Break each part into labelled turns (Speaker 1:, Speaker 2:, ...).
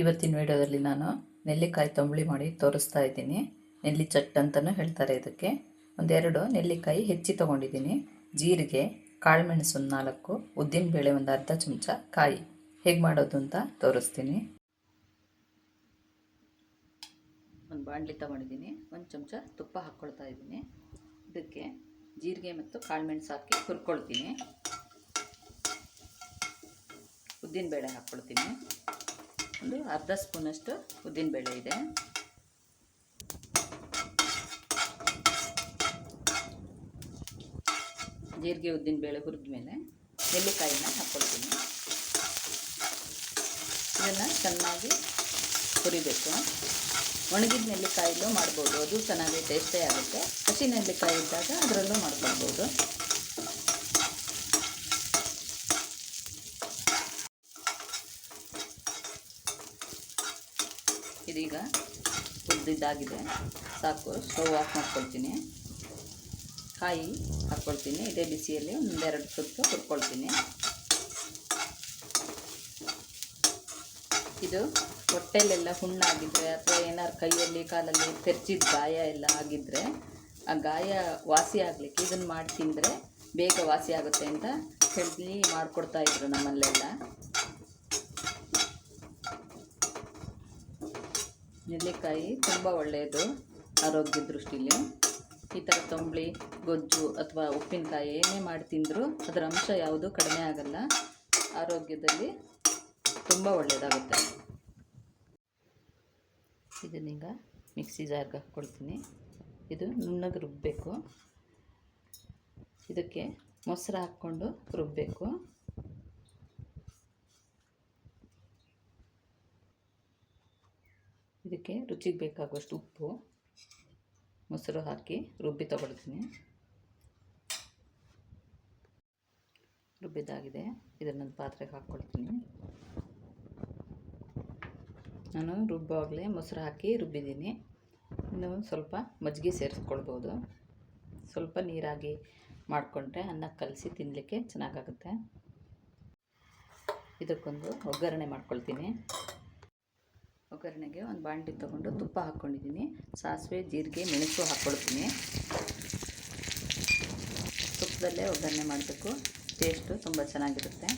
Speaker 1: ಇವತ್ತಿನ ವಿಡಿಯೋದಲ್ಲಿ ನಾನು ನೆಲ್ಲಿಕಾಯಿ ತಂಬುಳಿ ಮಾಡಿ ತೋರಿಸ್ತಾ ಇದ್ದೀನಿ. ನೆಲ್ಲಿ ಚಟ್ ಅಂತಲೂ ಹೇಳ್ತಾರೆ ಇದಕ್ಕೆ. ಒಂದೆರಡು ನೆಲ್ಲಿಕಾಯಿ ಹೆಚ್ಚಿ ತೊಗೊಂಡಿದ್ದೀನಿ. ಜೀರಿಗೆ, ಕಾಳುಮೆಣಸು 4, ಉದ್ದಿನಬೇಳೆ ಒಂದು ಅರ್ಧ ಚಮಚ, ಕಾಯಿ. ಹೇಗೆ ಮಾಡೋದು ಅಂತ ತೋರಿಸ್ತೀನಿ. ಒಂದು ಬಾಣಲಿ ತೊಗೊಂಡಿದ್ದೀನಿ. 1 ಚಮಚ ತುಪ್ಪ ಹಾಕ್ಕೊಳ್ತಾ ಇದ್ದೀನಿ. ಇದಕ್ಕೆ ಜೀರಿಗೆ ಮತ್ತು ಕಾಳುಮೆಣಸು ಹಾಕಿ ಹುರ್ಕೊಳ್ತೀನಿ. ಉದ್ದಿನಬೇಳೆ ಹಾಕ್ಕೊಳ್ತೀನಿ. ಒಂದು ಅರ್ಧ ಸ್ಪೂನಷ್ಟು ಉದ್ದಿನಬೇಳೆ ಇದೆ. ಜೀರಿಗೆ ಉದ್ದಿನಬೇಳೆ ಹುರಿದ ಮೇಲೆ ನೆಲ್ಲಿಕಾಯಿನ ಹಾಕ್ಕೊಳ್ತೀನಿ. ಇದನ್ನು ಚೆನ್ನಾಗಿ ಹುರಿಬೇಕು. ಒಣಗಿದ ನೆಲ್ಲಿಕಾಯಿಲೂ ಮಾಡ್ಬೋದು, ಅದು ಚೆನ್ನಾಗಿ ಟೇಸ್ಟೇ ಆಗುತ್ತೆ. ಹಸಿ ನೆಲ್ಲಿಕಾಯಿ ಇದ್ದಾಗ ಅದರಲ್ಲೂ ಮಾಡ್ಕೊಳ್ಬೋದು. ಇದೀಗ ಹುರಿದಿದ್ದಾಗಿದೆ, ಸಾಕು. ಸ್ಟವ್ ಆಫ್ ಮಾಡ್ಕೊಳ್ತೀನಿ. ಕಾಯಿ ಹಾಕ್ಕೊಳ್ತೀನಿ. ಇದೇ ಬಿಸಿಯಲ್ಲಿ ಒಂದೆರಡು ಸುತ್ತು ಹುರ್ಕೊಳ್ತೀನಿ. ಇದು ಹೊಟ್ಟೆಲೆಲ್ಲ ಹುಣ್ಣಾಗಿದ್ದರೆ ಅಥವಾ ಏನಾರು ಕೈಯಲ್ಲಿ ಕಾಲಲ್ಲಿ ತೆರ್ಚಿದ ಗಾಯ ಎಲ್ಲ ಆಗಿದ್ದರೆ ಆ ಗಾಯ ವಾಸಿ ಆಗಲಿಕ್ಕೆ ಇದನ್ನು ಮಾಡಿ ತಿಂದರೆ ಬೇಗ ವಾಸಿ ಆಗುತ್ತೆ ಅಂತ ಹೇಳಿ ಮಾಡಿಕೊಡ್ತಾಯಿದ್ರು ನಮ್ಮಲ್ಲೆಲ್ಲ. ನೆಲ್ಲಿಕಾಯಿ ತುಂಬ ಒಳ್ಳೆಯದು ಆರೋಗ್ಯ ದೃಷ್ಟಿಲಿ. ಈ ಥರ ತಂಬುಳಿ, ಗೊಜ್ಜು ಅಥವಾ ಉಪ್ಪಿನಕಾಯಿ ಏನೇ ಮಾಡಿ ತಿಂದರೂ ಅದರ ಅಂಶ ಯಾವುದೂ ಕಡಿಮೆ ಆಗಲ್ಲ. ಆರೋಗ್ಯದಲ್ಲಿ ತುಂಬ ಒಳ್ಳೆಯದಾಗುತ್ತೆ. ಇದನ್ನೀಗ ಮಿಕ್ಸಿ ಜಾರ್ಗೆ ಹಾಕ್ಕೊಳ್ತೀನಿ. ಇದು ನುಣ್ಣಗೆ ರುಬ್ಬಬೇಕು. ಇದಕ್ಕೆ ಮೊಸರು ಹಾಕ್ಕೊಂಡು ರುಬ್ಬಬೇಕು. ಇದಕ್ಕೆ ರುಚಿಗೆ ಬೇಕಾಗುವಷ್ಟು ಉಪ್ಪು, ಮೊಸರು ಹಾಕಿ ರುಬ್ಬಿ ತಗೊಳ್ತೀನಿ. ರುಬ್ಬಿದ್ದಾಗಿದೆ. ಇದನ್ನೊಂದು ಪಾತ್ರೆಗೆ ಹಾಕ್ಕೊಳ್ತೀನಿ. ನಾನು ರುಬ್ಬಾಗಲೇ ಮೊಸರು ಹಾಕಿ ರುಬ್ಬಿದ್ದೀನಿ. ಇನ್ನು ಸ್ವಲ್ಪ ಮಜ್ಜಿಗೆ ಸೇರಿಸ್ಕೊಳ್ಬೋದು. ಸ್ವಲ್ಪ ನೀರಾಗಿ ಮಾಡಿಕೊಂಡ್ರೆ ಅನ್ನಕ್ಕೆ ಕಲಸಿ ತಿನ್ನಲಿಕ್ಕೆ ಚೆನ್ನಾಗಾಗುತ್ತೆ. ಇದಕ್ಕೊಂದು ಒಗ್ಗರಣೆ ಮಾಡ್ಕೊಳ್ತೀನಿ. ಒಗ್ಗರಣೆಗೆ ಒಂದು ಬಾಣಲಿ ತೊಗೊಂಡು ತುಪ್ಪ ಹಾಕ್ಕೊಂಡಿದ್ದೀನಿ. ಸಾಸಿವೆ, ಜೀರಿಗೆ, ಮೆಣಸು ಹಾಕ್ಕೊಳ್ತೀನಿ. ತುಪ್ಪದಲ್ಲೇ ಒಗ್ಗರಣೆ ಮಾಡಬೇಕು, ಟೇಸ್ಟು ತುಂಬ ಚೆನ್ನಾಗಿರುತ್ತೆ.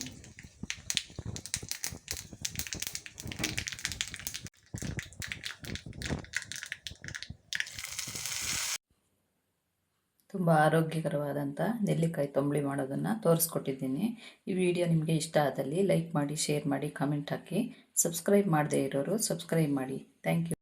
Speaker 1: ತುಂಬ ಆರೋಗ್ಯಕರವಾದಂಥ ನೆಲ್ಲಿಕಾಯಿ ತಂಬುಳಿ ಮಾಡೋದನ್ನು ತೋರಿಸ್ಕೊಟ್ಟಿದ್ದೀನಿ. ಈ ವಿಡಿಯೋ ನಿಮಗೆ ಇಷ್ಟ ಆದಲ್ಲಿ ಲೈಕ್ ಮಾಡಿ, ಶೇರ್ ಮಾಡಿ, ಕಾಮೆಂಟ್ ಹಾಕಿ. ಸಬ್ಸ್ಕ್ರೈಬ್ ಮಾಡದೇ ಇರೋರು ಸಬ್ಸ್ಕ್ರೈಬ್ ಮಾಡಿ. Thank you.